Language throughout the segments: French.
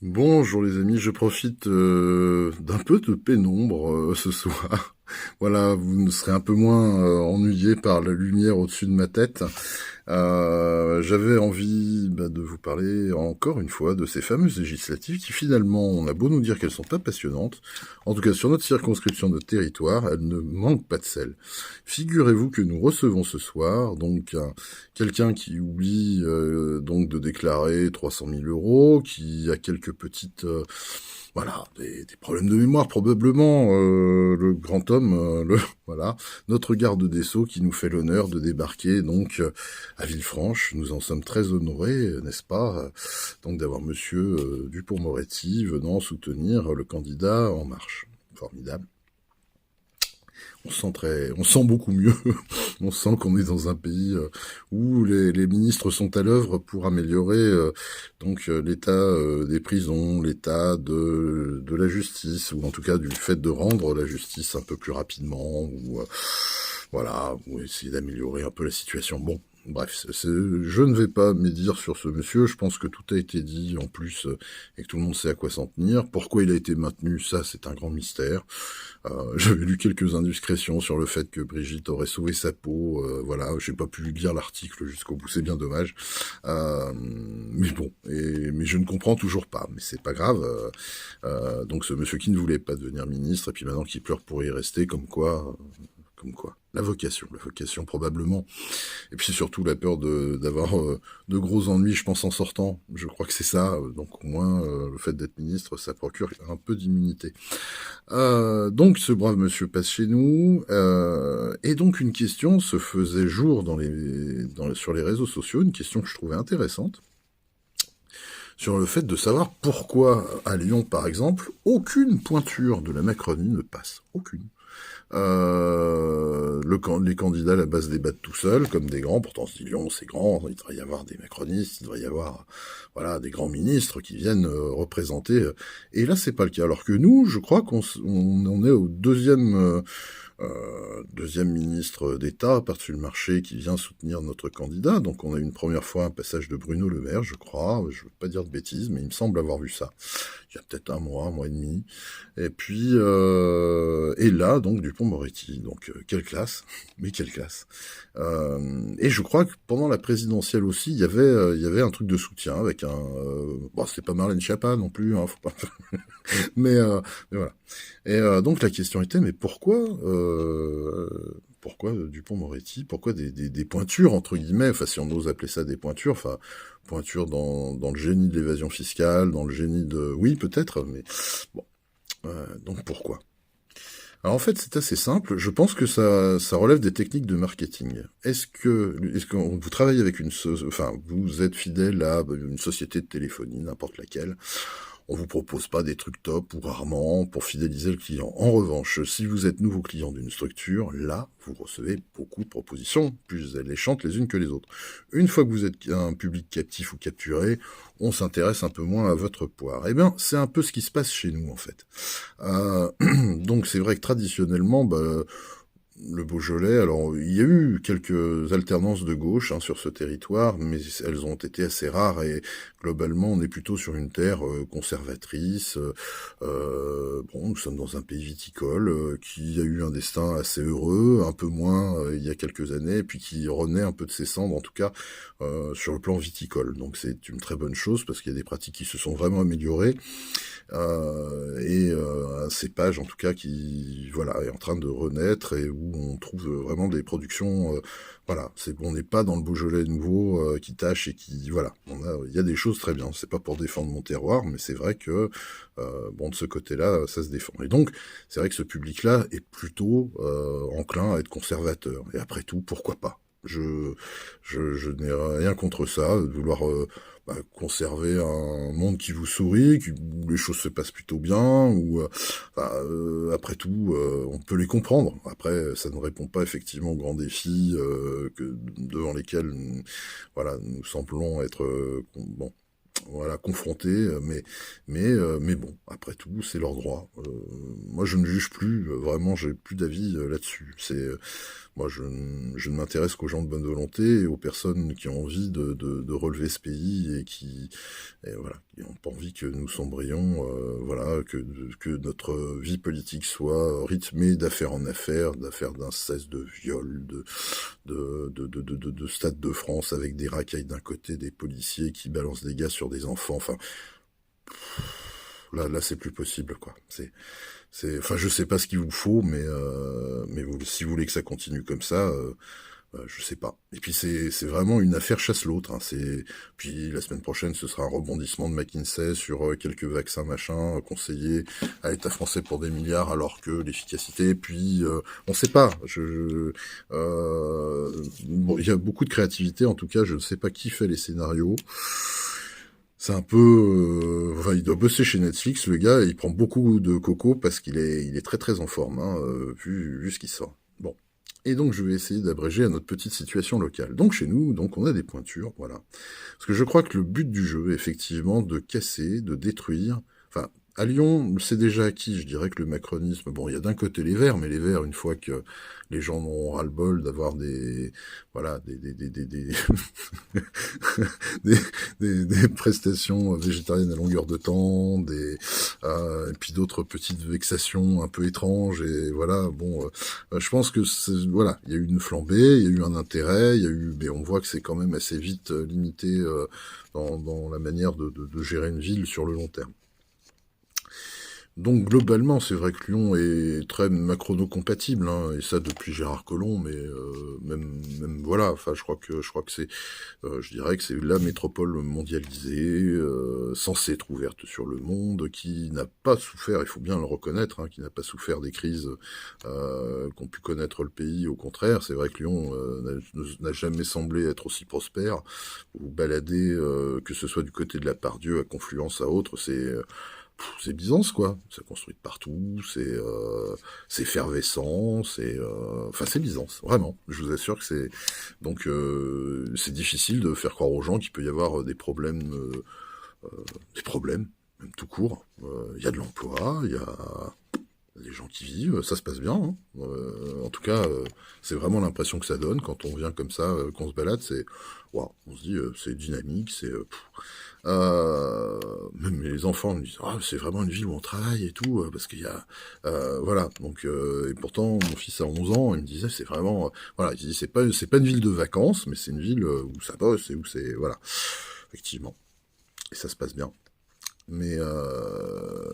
Bonjour les amis, je profite d'un peu de pénombre ce soir. Voilà, vous serez un peu moins ennuyés par la lumière au-dessus de ma tête. J'avais envie de vous parler encore une fois de ces fameuses législatives qui finalement, on a beau nous dire qu'elles sont pas passionnantes, en tout cas sur notre circonscription de territoire, elles ne manquent pas de sel. Figurez-vous que nous recevons ce soir donc quelqu'un qui oublie donc de déclarer 300 000 euros, qui a quelques petites voilà, des problèmes de mémoire probablement, le grand homme, voilà, notre garde des Sceaux qui nous fait l'honneur de débarquer donc à Villefranche. Nous en sommes très honorés, n'est-ce pas, donc d'avoir Monsieur Dupond-Moretti venant soutenir le candidat En Marche. Formidable. On sent beaucoup mieux. On sent qu'on est dans un pays où les ministres sont à l'œuvre pour améliorer l'état des prisons, l'état de la justice, ou en tout cas du fait de rendre la justice un peu plus rapidement, ou voilà, ou essayer d'améliorer un peu la situation. Bon, bref, je ne vais pas médire sur ce monsieur, je pense que tout a été dit en plus et que tout le monde sait à quoi s'en tenir. Pourquoi il a été maintenu, ça c'est un grand mystère. J'avais lu quelques indiscrétions sur le fait que Brigitte aurait sauvé sa peau, voilà, j'ai pas pu lire l'article jusqu'au bout, c'est bien dommage. Mais bon, mais je ne comprends toujours pas, mais c'est pas grave. Donc ce monsieur qui ne voulait pas devenir ministre, et puis maintenant qui pleure pour y rester, comme quoi. La vocation probablement. Et puis surtout la peur d'avoir de gros ennuis, je pense, en sortant. Je crois que c'est ça. Donc au moins, le fait d'être ministre, ça procure un peu d'immunité. Donc ce brave monsieur passe chez nous. Et donc une question se faisait jour sur les réseaux sociaux, une question que je trouvais intéressante, sur le fait de savoir pourquoi, à Lyon par exemple, aucune pointure de la Macronie ne passe. Aucune. Les candidats à la base débattent tout seuls, comme des grands. Pourtant, si Lyon, c'est grand, il devrait y avoir des macronistes, il devrait y avoir, voilà, des grands ministres qui viennent représenter. Et là, c'est pas le cas. Alors que nous, je crois qu'on est au deuxième ministre d'État par-dessus le marché qui vient soutenir notre candidat. Donc on a eu une première fois un passage de Bruno Le Maire, je crois. Je veux pas dire de bêtises, mais il me semble avoir vu ça. Il y a peut-être un mois et demi. Et puis, et là, donc, Dupond-Moretti. Donc, quelle classe. Mais quelle classe. Et je crois que pendant la présidentielle aussi, il y avait un truc de soutien avec un... bon, c'était pas Marlène Schiappa non plus, hein, faut pas... mais voilà. Et donc la question était, mais pourquoi Dupond-Moretti? Pourquoi des pointures, entre guillemets, enfin si on ose appeler ça des pointures, enfin pointures dans le génie de l'évasion fiscale, dans le génie de... Oui, peut-être, mais bon. Donc pourquoi? Alors en fait, c'est assez simple. Je pense que ça relève des techniques de marketing. Est-ce que vous travaillez avec enfin, vous êtes fidèle à une société de téléphonie, n'importe laquelle? On vous propose pas des trucs top ou rarement pour fidéliser le client. En revanche, si vous êtes nouveau client d'une structure, là, vous recevez beaucoup de propositions, plus alléchantes les unes que les autres. Une fois que vous êtes un public captif ou capturé, on s'intéresse un peu moins à votre poire. Eh bien, c'est un peu ce qui se passe chez nous, en fait. Euh, donc c'est vrai que traditionnellement, le Beaujolais, alors il y a eu quelques alternances de gauche sur ce territoire, mais elles ont été assez rares et globalement on est plutôt sur une terre conservatrice. Bon, nous sommes dans un pays viticole qui a eu un destin assez heureux, un peu moins il y a quelques années, puis qui renaît un peu de ses cendres, en tout cas sur le plan viticole. Donc c'est une très bonne chose parce qu'il y a des pratiques qui se sont vraiment améliorées. Un cépage en tout cas qui voilà est en train de renaître et où on trouve vraiment des productions voilà, on n'est pas dans le Beaujolais nouveau qui tâche et qui voilà, il y a des choses très bien, c'est pas pour défendre mon terroir, mais c'est vrai que bon de ce côté-là ça se défend. Et donc c'est vrai que ce public-là est plutôt enclin à être conservateur et après tout pourquoi pas. Je n'ai rien contre ça, de vouloir conserver un monde qui vous sourit, où les choses se passent plutôt bien, après tout, on peut les comprendre. Après, ça ne répond pas effectivement aux grands défis devant lesquels, voilà, nous semblons être bon. voilà, confrontés, mais bon, après tout, c'est leur droit. Moi, je ne juge plus, vraiment, j'ai plus d'avis là-dessus. Moi, je ne m'intéresse qu'aux gens de bonne volonté et aux personnes qui ont envie de relever ce pays et voilà, qui n'ont pas envie que nous sombrions, voilà, que notre vie politique soit rythmée d'affaires en affaires, d'affaires d'inceste, de viol, de Stade de France avec des racailles d'un côté, des policiers qui balancent des gars sur des enfants. Enfin, là, c'est plus possible, quoi. Enfin, je sais pas ce qu'il vous faut, mais si vous voulez que ça continue comme ça, je sais pas. Et puis c'est vraiment une affaire chasse l'autre, hein. Puis la semaine prochaine, ce sera un rebondissement de McKinsey sur quelques vaccins machin conseillés à l'État français pour des milliards, alors que l'efficacité. Puis on sait pas. Bon, il y a beaucoup de créativité. En tout cas, je ne sais pas qui fait les scénarios. C'est un peu, enfin, il doit bosser chez Netflix, le gars, et il prend beaucoup de coco parce il est très très en forme, hein, vu ce qui sort. Bon. Et donc, je vais essayer d'abréger à notre petite situation locale. Donc, chez nous, donc, on a des pointures, voilà. Parce que je crois que le but du jeu est effectivement de casser, de détruire. Enfin, à Lyon, c'est déjà acquis, je dirais que le macronisme, bon, il y a d'un côté les Verts, mais les Verts, une fois que les gens ont ras-le-bol d'avoir voilà, des, des prestations végétariennes à longueur de temps, et puis d'autres petites vexations un peu étranges, et voilà, bon, je pense que voilà, il y a eu une flambée, il y a eu un intérêt, mais on voit que c'est quand même assez vite limité dans la manière de gérer une ville sur le long terme. Donc globalement, c'est vrai que Lyon est très macrono-compatible, hein, et ça depuis Gérard Collomb, mais même voilà, enfin je crois que je dirais que c'est la métropole mondialisée, censée être ouverte sur le monde, qui n'a pas souffert, il faut bien le reconnaître, hein, qui n'a pas souffert des crises qu'ont pu connaître le pays. Au contraire, c'est vrai que Lyon n'a jamais semblé être aussi prospère. Vous baladez, que ce soit du côté de la Pardieu, à Confluence, à autres, c'est Byzance, quoi. Ça construit de partout, c'est effervescent, enfin c'est Byzance, vraiment. Je vous assure que donc c'est difficile de faire croire aux gens qu'il peut y avoir des problèmes, même tout court. Il y a de l'emploi, il y a des gens qui vivent, ça se passe bien, hein. En tout cas, c'est vraiment l'impression que ça donne quand on vient comme ça, qu'on se balade. Waouh, on se dit, c'est dynamique, même les enfants me disent, ah, c'est vraiment une ville où on travaille et tout, parce qu'il y a, voilà. Donc, et pourtant, mon fils a 11 ans, il me disait, c'est vraiment, voilà, il dit, c'est pas une ville de vacances, mais c'est une ville où ça bosse et où voilà, effectivement, et ça se passe bien.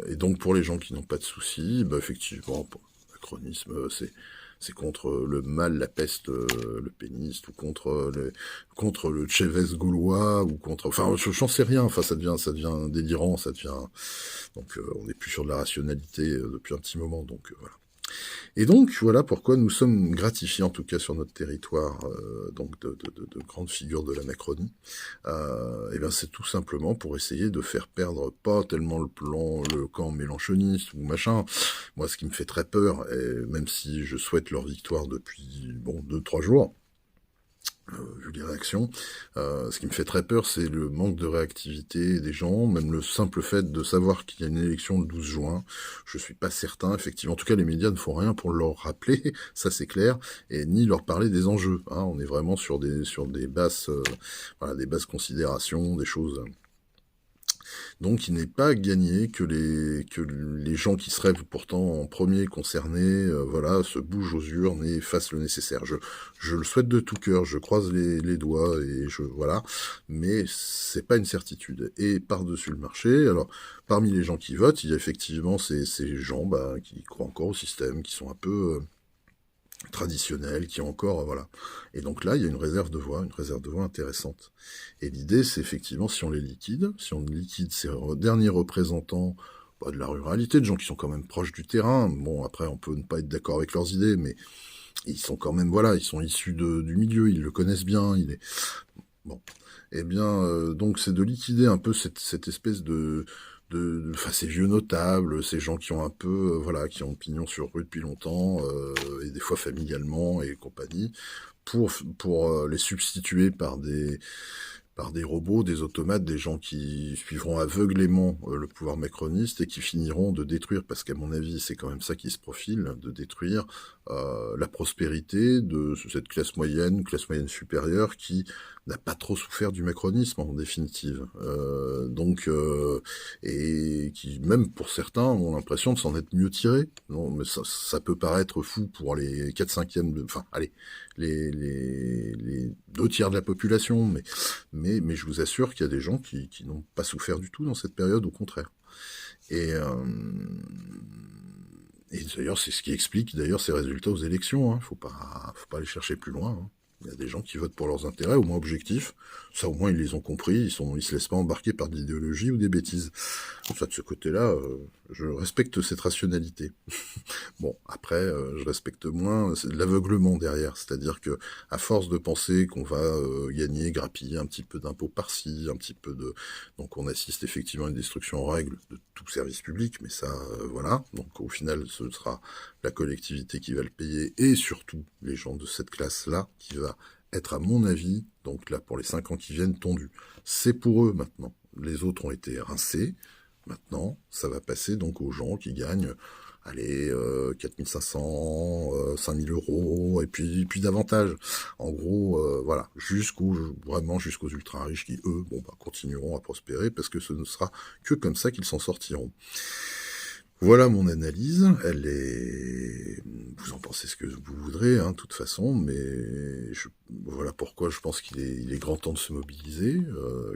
Et donc pour les gens qui n'ont pas de soucis, bah effectivement, pour l'anachronisme, c'est contre le mal, la peste, le péniste, ou contre le Chavez gaulois, ou contre, enfin, j'en sais rien. Enfin, ça devient délirant, donc on n'est plus sur de la rationalité depuis un petit moment, donc voilà. Et donc, voilà pourquoi nous sommes gratifiés, en tout cas sur notre territoire, donc de grandes figures de la Macronie. Et bien, c'est tout simplement pour essayer de faire perdre pas tellement le camp mélanchoniste ou machin. Moi, ce qui me fait très peur, et même si je souhaite leur victoire depuis, bon, 2, 3 jours, vu les réactions. Ce qui me fait très peur, c'est le manque de réactivité des gens, même le simple fait de savoir qu'il y a une élection le 12 juin. Je suis pas certain, effectivement. En tout cas, les médias ne font rien pour leur rappeler, ça c'est clair, et ni leur parler des enjeux, hein. On est vraiment sur des basses, voilà, des basses considérations, des choses. Donc il n'est pas gagné que les gens qui seraient pourtant en premier concernés, voilà, se bougent aux urnes et fassent le nécessaire. Je le souhaite de tout cœur, je croise les doigts et voilà, mais c'est pas une certitude. Et par-dessus le marché, alors parmi les gens qui votent, il y a effectivement ces gens qui croient encore au système, qui sont un peu traditionnels, qui ont encore, voilà. Et donc là, il y a une réserve de voix intéressante. Et l'idée, c'est effectivement, si on liquide ces derniers représentants de la ruralité, de gens qui sont quand même proches du terrain, bon, après, on peut ne pas être d'accord avec leurs idées, mais ils sont quand même, voilà, ils sont issus du milieu, ils le connaissent bien, bon. Eh bien, donc, c'est de liquider un peu cette espèce enfin, ces vieux notables, ces gens qui ont un peu, voilà, qui ont pignon sur rue depuis longtemps, et des fois familialement et compagnie, pour les substituer par des robots, des automates, des gens qui suivront aveuglément le pouvoir macroniste et qui finiront de détruire, parce qu'à mon avis, c'est quand même ça qui se profile, de détruire la prospérité de cette classe moyenne supérieure qui n'a pas trop souffert du macronisme en définitive. Et qui, même pour certains, ont l'impression de s'en être mieux tirés. Non, mais ça peut paraître fou pour les 4/5, enfin, allez, les 2 tiers de la population, mais je vous assure qu'il y a des gens qui n'ont pas souffert du tout dans cette période, au contraire. Et, euh, et d'ailleurs, c'est ce qui explique d'ailleurs ces résultats aux élections. Hein. Faut pas aller chercher plus loin. Hein. Il y a des gens qui votent pour leurs intérêts, au moins objectifs. Ça, au moins, ils les ont compris. Ils se laissent pas embarquer par de l'idéologie ou des bêtises. Ça, de ce côté-là, je respecte cette rationalité. Bon, après, je respecte moins l'aveuglement derrière. C'est-à-dire que, à force de penser qu'on va gagner, grappiller un petit peu d'impôts par-ci, un petit peu de... Donc, on assiste effectivement à une destruction en règle de tout service public, mais ça, voilà. Donc, au final, ce sera la collectivité qui va le payer, et surtout les gens de cette classe-là, qui va être, à mon avis, donc là, pour les 5 ans qui viennent, tondu. C'est pour eux, maintenant. Les autres ont été rincés. Maintenant, ça va passer donc aux gens qui gagnent, allez, 4500, 5000 euros, et puis davantage. En gros, voilà, vraiment jusqu'aux ultra riches qui, eux, bon, bah, continueront à prospérer, parce que ce ne sera que comme ça qu'ils s'en sortiront. Voilà mon analyse. Elle est... Vous en pensez ce que vous voudrez, hein, de toute façon, mais voilà pourquoi je pense il est grand temps de se mobiliser,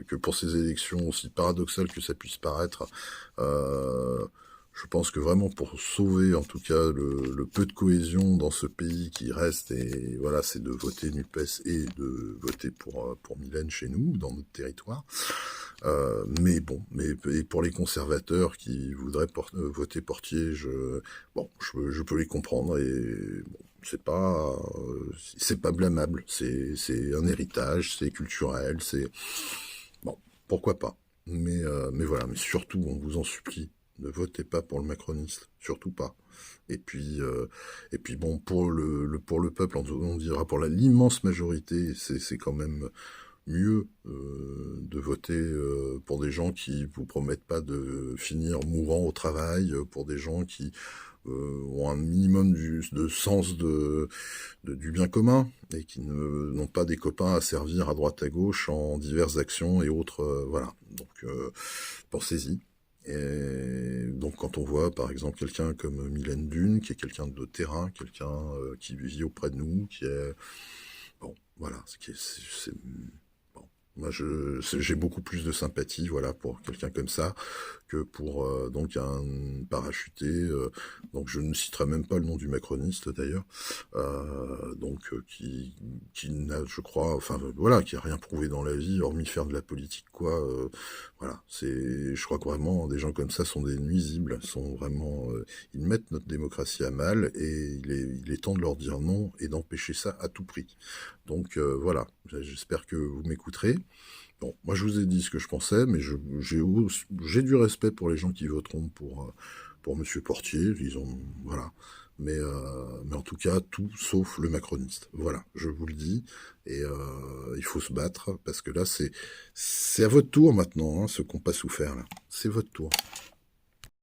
que pour ces élections, aussi paradoxales que ça puisse paraître, je pense que vraiment pour sauver en tout cas le peu de cohésion dans ce pays qui reste, et voilà, c'est de voter NUPES et de voter pour Mylène chez nous, dans notre territoire. Mais bon, et pour les conservateurs qui voudraient voter Portier, je peux les comprendre, et bon, c'est pas blâmable, c'est un héritage, c'est culturel, c'est bon, pourquoi pas. Mais voilà, mais surtout, on vous en supplie, ne votez pas pour le macroniste, surtout pas. Et puis bon, pour le peuple, on dira pour l'immense majorité, c'est quand même mieux de voter pour des gens qui vous promettent pas de finir mourant au travail, pour des gens qui ont un minimum de sens du bien commun, et qui n'ont pas des copains à servir à droite à gauche en diverses actions et autres. Voilà, donc pensez-y. Et donc quand on voit par exemple quelqu'un comme Mylène Dune, qui est quelqu'un de terrain, quelqu'un qui vit auprès de nous, qui est... Bon, voilà, bon. Moi, j'ai beaucoup plus de sympathie, voilà, pour quelqu'un comme ça, que pour donc un parachuté. Donc, je ne citerai même pas le nom du macroniste d'ailleurs. Qui n'a, je crois, enfin voilà, qui a rien prouvé dans la vie, hormis faire de la politique, quoi. Voilà, je crois que vraiment des gens comme ça sont des nuisibles, sont vraiment, ils mettent notre démocratie à mal, et il est temps de leur dire non et d'empêcher ça à tout prix. Donc voilà, j'espère que vous m'écouterez. Bon, moi je vous ai dit ce que je pensais, mais j'ai du respect pour les gens qui voteront pour Monsieur Portier, disons, voilà. Mais en tout cas, tout sauf le macroniste. Voilà, je vous le dis, et il faut se battre, parce que là, c'est à votre tour maintenant, hein, ceux qui n'ont pas souffert, là. C'est votre tour.